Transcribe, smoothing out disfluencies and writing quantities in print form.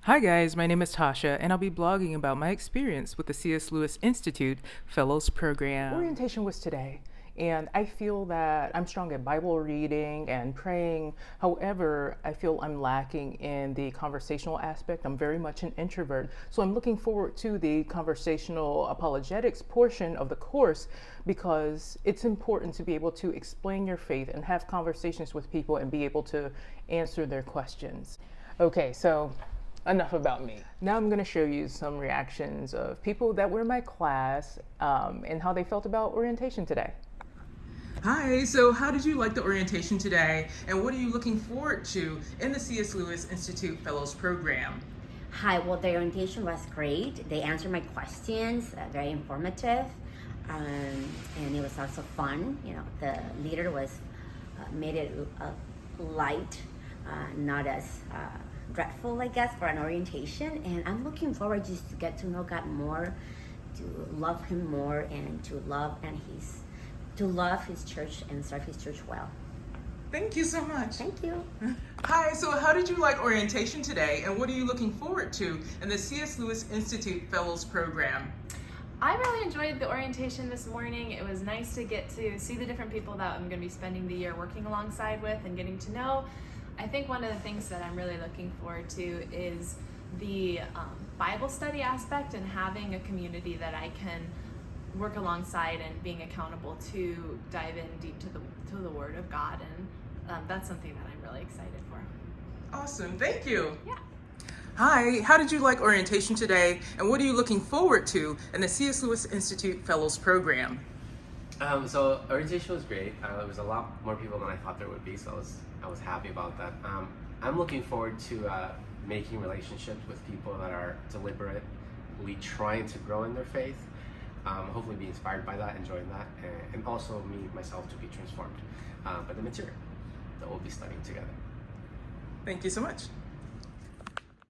Hi guys, my name is Tasha, and I'll be blogging about my experience with the C.S. Lewis Institute Fellows Program. Orientation was today, and I feel that I'm strong at Bible reading and praying. However, I feel I'm lacking in the conversational aspect. I'm very much an introvert, so I'm looking forward to the conversational apologetics portion of the course because it's important to be able to explain your faith and have conversations with people and be able to answer their questions. Okay, so enough about me. Now I'm going to show you some reactions of people that were in my class and how they felt about orientation today. Hi, so how did you like the orientation today, and what are you looking forward to in the C.S. Lewis Institute Fellows Program? Hi, well, the orientation was great. They answered my questions, very informative, and it was also fun. You know, the leader was made it light, not as dreadful, I guess, for an orientation. And I'm looking forward just to get to know God more, to love Him more, and to love His church and serve His church well. Thank you so much. Thank you. Hi, so how did you like orientation today, and what are you looking forward to in the C.S. Lewis Institute Fellows Program? I really enjoyed the orientation this morning. It was nice to get to see the different people that I'm going to be spending the year working alongside with and getting to know. I think one of the things that I'm really looking forward to is the Bible study aspect and having a community that I can work alongside and being accountable to dive in deep to the Word of God, and that's something that I'm really excited for. Awesome, thank you. Yeah. Hi, how did you like orientation today, and what are you looking forward to in the C.S. Lewis Institute Fellows Program? So orientation was great. There was a lot more people than I thought there would be, so I was happy about that. I'm looking forward to making relationships with people that are deliberately trying to grow in their faith. Hopefully be inspired by that, enjoying that, and also me, myself, to be transformed by the material that we'll be studying together. Thank you so much.